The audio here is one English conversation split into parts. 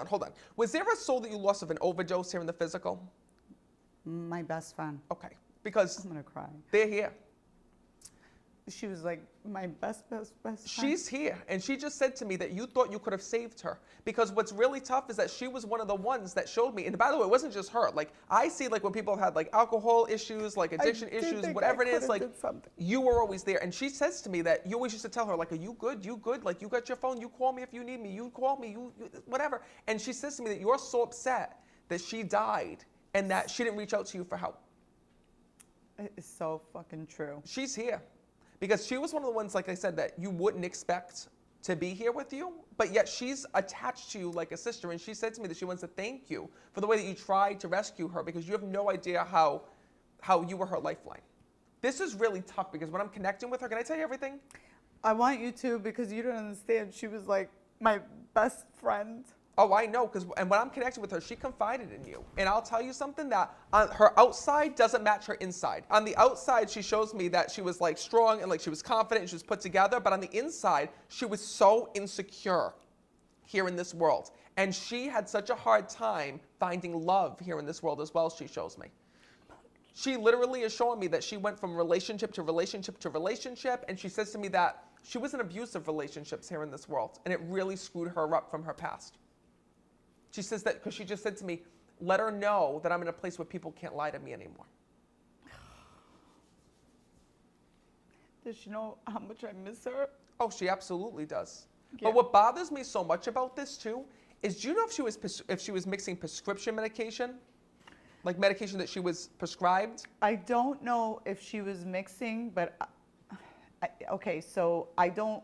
hold on. Was there a soul that you lost of an overdose here in the physical? My best friend. Okay, because I'm gonna cry. they're here. She was like my best friend. She's here, and she just said to me that you thought you could have saved her. Because what's really tough is that she was one of the ones that showed me, and by the way, it wasn't just her. Like, I see, like, when people have had, like, alcohol issues, like, addiction issues, whatever it is, like, you were always there. And she says to me that you always used to tell her, like, are you good? You good? Like, you got your phone? You call me if you need me. You call me. You whatever. And she says to me that you're so upset that she died and that she didn't reach out to you for help. It's so fucking true. She's here. Because she was one of the ones, like I said, that you wouldn't expect to be here with you, but yet she's attached to you like a sister. And she said to me that she wants to thank you for the way that you tried to rescue her, because you have no idea how you were her lifeline. This is really tough, because when I'm connecting with her, can I tell you everything? I want you to, because you don't understand. She was like my best friend. Oh, I know, and when I'm connected with her, she confided in you. And I'll tell you something, that on her outside doesn't match her inside. On the outside, she shows me that she was like strong and like she was confident and she was put together. But on the inside, she was so insecure here in this world. And she had such a hard time finding love here in this world as well, she shows me. She literally is showing me that she went from relationship to relationship to relationship. And she says to me that she was in abusive relationships here in this world. And it really screwed her up from her past. She says that because she just said to me, let her know that I'm in a place where people can't lie to me anymore. Does she know how much I miss her? Oh, she absolutely does. Yeah. But what bothers me so much about this too is, do you know if she was mixing prescription medication, like medication that she was prescribed? I don't know if she was mixing, but okay, so I don't.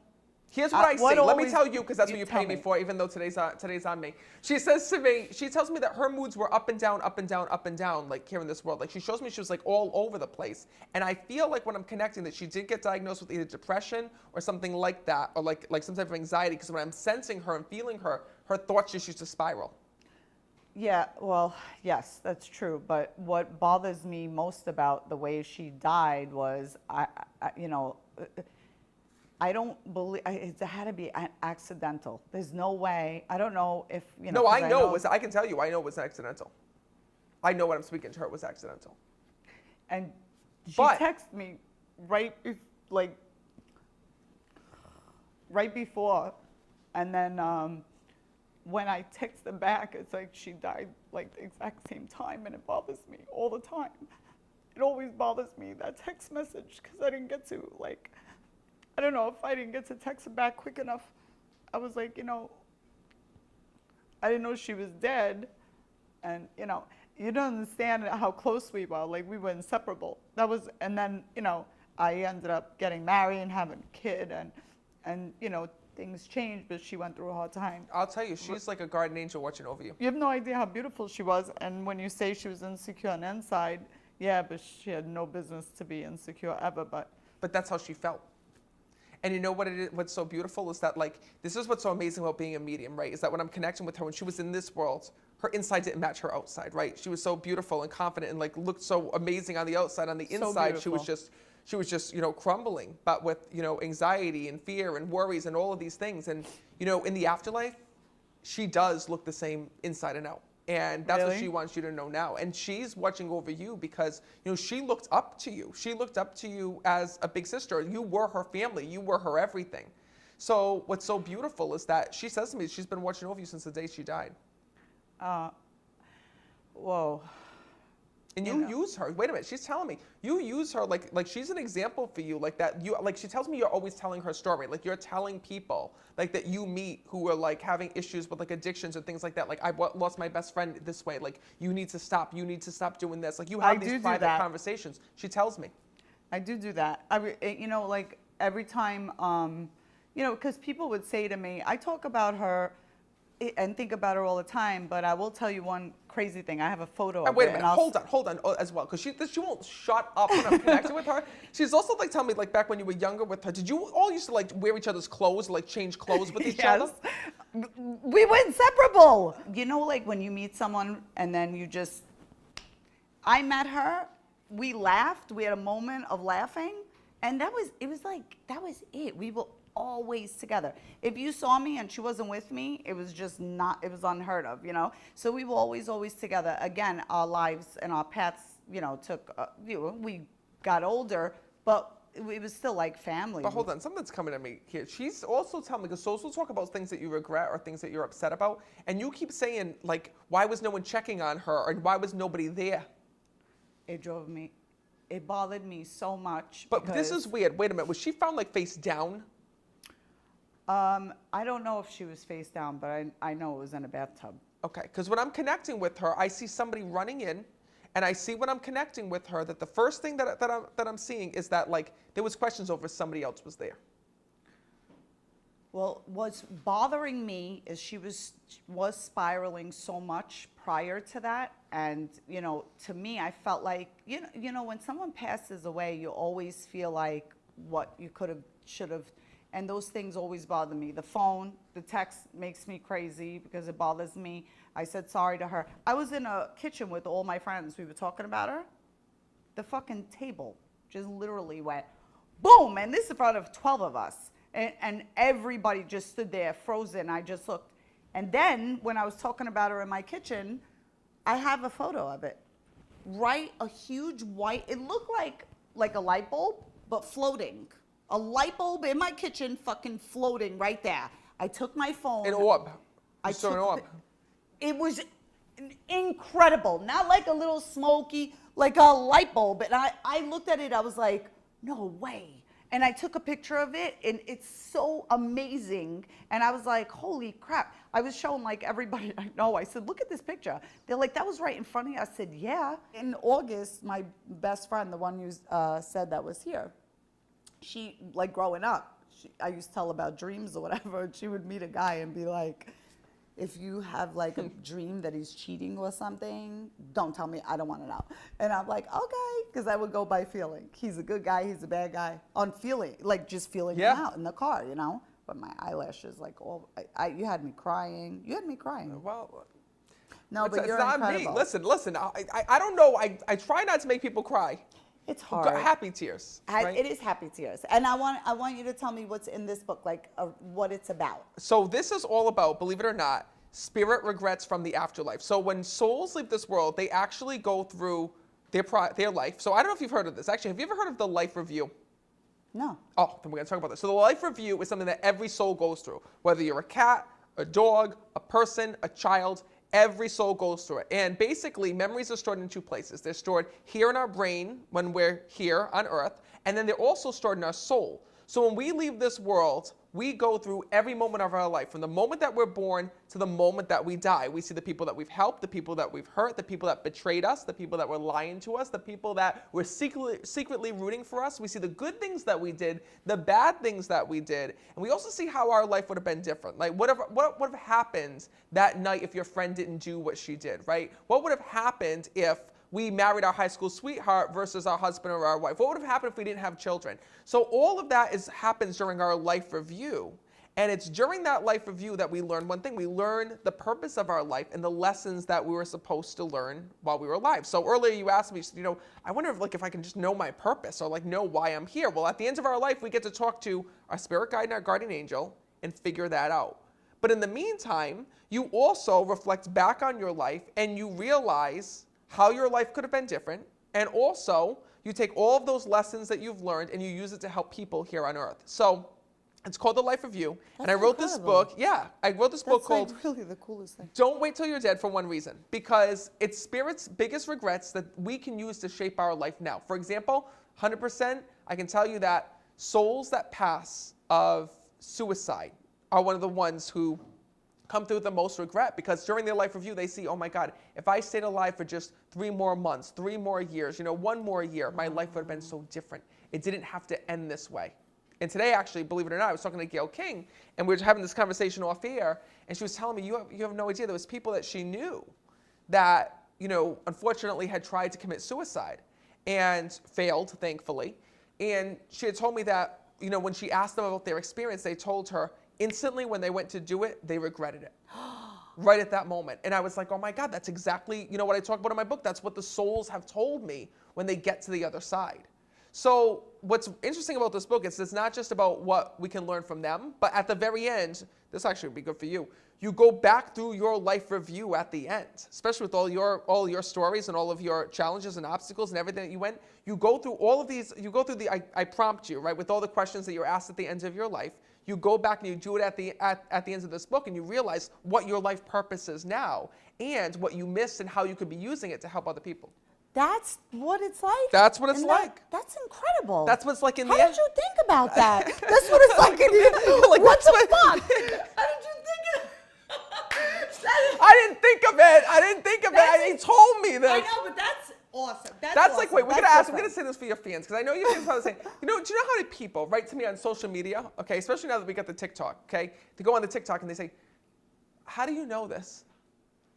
Here's what I see. Let me tell you, because that's what you pay me me for, even though today's on me. She says to me, she tells me that her moods were up and down, up and down, up and down, like here in this world. Like, she shows me she was like all over the place. And I feel like when I'm connecting that she did get diagnosed with either depression or something like that, or like some type of anxiety, because when I'm sensing her and feeling her thoughts just used to spiral. Yeah, well, yes, that's true. But what bothers me most about the way she died was, I don't believe it had to be accidental. There's no way. I don't know if, No, I know it was. I can tell you, I know it was accidental. I know when I'm speaking to her, it was accidental. And she texted me right before, and then when I text them back, it's like she died like the exact same time, and it bothers me all the time. It always bothers me, that text message, because I didn't get to, like, I don't know if I didn't get to text her back quick enough. I was like, I didn't know she was dead. And, you don't understand how close we were. Like, we were inseparable. And then, I ended up getting married and having a kid, and things changed, but she went through a hard time. I'll tell you, she's like a guardian angel watching over you. You have no idea how beautiful she was. And when you say she was insecure on the inside, yeah, but she had no business to be insecure ever. But that's how she felt. And you know what what's so beautiful is that, like, this is what's so amazing about being a medium, right? Is that when I'm connecting with her, when she was in this world, her inside didn't match her outside, right? She was so beautiful and confident and like looked so amazing on the outside. On the inside, she was just, crumbling, but with, anxiety and fear and worries and all of these things. And, in the afterlife, she does look the same inside and out. And that's what she wants you to know now. And she's watching over you because, she looked up to you. She looked up to you as a big sister. You were her family. You were her everything. So what's so beautiful is that she says to me, she's been watching over you since the day she died. Whoa. And you use her. Wait a minute. She's telling me you use her like she's an example for you. Like that. She tells me you're always telling her story. Like you're telling people like that you meet who are like having issues with like addictions or things like that. Like I lost my best friend this way. Like you need to stop. You need to stop doing this. Like you have these private conversations. She tells me. I do that. Like every time, because people would say to me, I talk about her and think about her all the time, but I will tell you one crazy thing. I have a photo of wait her. a minute, hold on as well, because she won't shut up when I'm connected with her. She's also like telling me like back when you were younger with her, did you all used to like wear each other's clothes, like change clothes with each other? We were inseparable. Like when you meet someone and then I met her, we laughed, we had a moment of laughing, and that was it. always together. If you saw me and she wasn't with me, it was just not, it was unheard of, you know? So we were always together. Again, our lives and our paths, you know, took, we got older, but it was still like family. But hold on, something's coming to me here. She's also telling me, because souls will talk about things that you regret or things that you're upset about, and you keep saying, like, why was no one checking on her, or why was nobody there? It bothered me so much. But this is weird. Wait a minute. Was she found, like, face down? I don't know if she was face down, but I know it was in a bathtub. Okay, because when I'm connecting with her, I see somebody running in, and I see when I'm connecting with her that the first thing that I'm seeing is that, like, there was questions over if somebody else was there. Well, what's bothering me is she was spiraling so much prior to that, and you know, to me, I felt like you know, when someone passes away, you always feel like what you could have, should have, and those things always bother me. The phone, the text makes me crazy because it bothers me. I said sorry to her. I was in a kitchen with all my friends. We were talking about her. The fucking table just literally went boom, and this is in front of 12 of us. And everybody just stood there frozen. I just looked. And then when I was talking about her in my kitchen, I have a photo of it. Right, a huge white, it looked like a light bulb, but floating. A light bulb in my kitchen, fucking floating right there. I took my phone. An orb. I You saw an took orb. It was incredible. Not like a little smoky, like a light bulb. And I looked at it, I was like, no way. And I took a picture of it, and it's so amazing. And I was like, holy crap. I was showing like everybody I know. I said, look at this picture. They're like, that was right in front of you. I said, yeah. In August, my best friend, the one who said that was here, she, like growing up, I used to tell about dreams or whatever, and she would meet a guy and be like, if you have like a dream that he's cheating or something, don't tell me, I don't want to know. And I'm like, okay, because I would go by feeling. He's a good guy, he's a bad guy. On feeling, like just feeling him out in the car, you know? But my eyelashes, like all, you had me crying. You had me crying. Well, No, but you're not incredible. me. Listen, I don't know. I try not to make people cry. It's hard. Happy tears. Right? It is happy tears. And I want you to tell me what's in this book, like what it's about. So this is all about, believe it or not, spirit regrets from the afterlife. So when souls leave this world, they actually go through their life. So I don't know if you've heard of this. Actually, have you ever heard of the life review? No. Oh, then we're going to talk about this. So the life review is something that every soul goes through. Whether you're a cat, a dog, a person, a child, every soul goes through it. And basically, memories are stored in two places. They're stored here in our brain when we're here on Earth, and then they're also stored in our soul. So when we leave this world, we go through every moment of our life, from the moment that we're born to the moment that we die. We see the people that we've helped, the people that we've hurt, the people that betrayed us, the people that were lying to us, the people that were secretly rooting for us. We see the good things that we did, the bad things that we did, and we also see how our life would have been different. Like what would have happened that night if your friend didn't do what she did, right? What would have happened if we married our high school sweetheart versus our husband or our wife? What would have happened if we didn't have children? So all of that happens during our life review. And it's during that life review that we learn one thing. We learn the purpose of our life and the lessons that we were supposed to learn while we were alive. So earlier you asked me, I wonder if I can just know my purpose or know why I'm here. Well, at the end of our life, we get to talk to our spirit guide and our guardian angel and figure that out. But in the meantime, you also reflect back on your life and you realize how your life could have been different, and also you take all of those lessons that you've learned and you use it to help people here on Earth. So it's called The Life Review, and I wrote this book. Yeah, I wrote this book called. That's really the coolest thing. Don't Wait Till You're Dead for one reason, because it's Spirit's biggest regrets that we can use to shape our life now. For example, 100%, I can tell you that souls that pass of suicide are one of the ones who come through the most regret, because during their life review they see, oh my God, if I stayed alive for just 3 more months, 3 more years, 1 more year, my life would have been so different. It didn't have to end this way. And today, actually, believe it or not, I was talking to Gail King, and we were having this conversation off air, and she was telling me, you have no idea, there was people that she knew that, unfortunately had tried to commit suicide and failed, thankfully. And she had told me that, when she asked them about their experience, they told her, instantly when they went to do it, they regretted it. Right at that moment. And I was like, oh my God, that's exactly, what I talk about in my book. That's what the souls have told me when they get to the other side. So what's interesting about this book is it's not just about what we can learn from them, but at the very end, this actually would be good for you. You go back through your life review at the end, especially with all your stories and all of your challenges and obstacles and everything that you went. You go through all of these. You go through I prompt you, right, with all the questions that you're asked at the end of your life. You go back and you do it at the end of this book, and you realize what your life purpose is now and what you missed and how you could be using it to help other people. That's what it's like. That's what it's like. That's incredible. That's what it's like in How the end. did you think about that? That's what it's like in the Like, what the that's fuck? what- How did you think of I didn't think of it. I didn't think of it. He told me this. I know, but that's awesome. That's That's awesome. like, wait, we're That's gonna ask. I'm different. gonna say this for your fans because I know your fans probably saying, do you know how many people write to me on social media? Okay, especially now that we got the TikTok. Okay, they go on the TikTok and they say, "How do you know this?"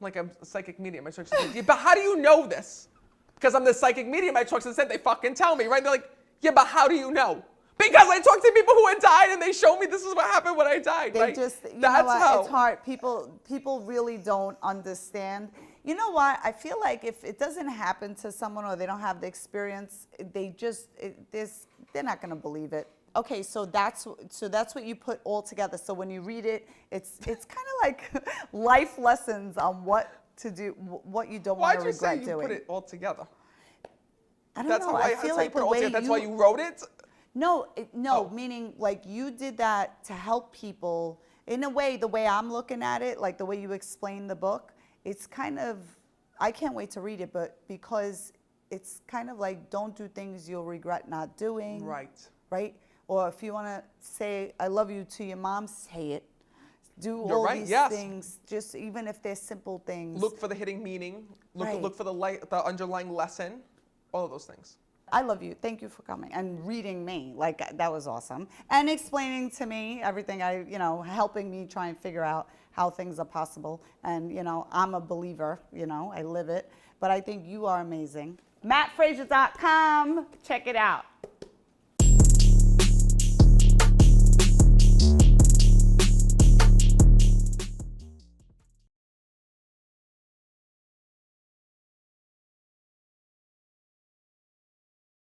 I'm like, I'm a psychic medium. My church said, "Yeah, but how do you know this?" Because I'm the psychic medium. My church said they fucking tell me, right? They're like, "Yeah, but how do you know?" Because I talked to people who had died and they showed me this is what happened when I died. They right? just, you That's know what, how. it's hard. People really don't understand. You know what? I feel like if it doesn't happen to someone or they don't have the experience, they're not going to believe it. Okay, so that's what you put all together. So when you read it, it's kind of like life lessons on what to do, what you don't want to Why'd you say regret you doing. put it all together? I don't That's know. how I that's feel how you like put it the all way together. That's why you wrote it. No, Oh. meaning like you did that to help people. In a way, the way I'm looking at it, like the way you explain the book, it's kind of, I can't wait to read it, but because it's kind of like don't do things you'll regret not doing. Right. Right? Or if you want to say, I love you to your mom, say it. Do You're all right, these yes. things, just even if they're simple things. Look for the hidden meaning. Right. Look for the underlying lesson. All of those things. I love you. Thank you for coming and reading me. Like, that was awesome. And explaining to me everything helping me try and figure out how things are possible. And, I'm a believer, I live it. But I think you are amazing. MattFraser.com. Check it out.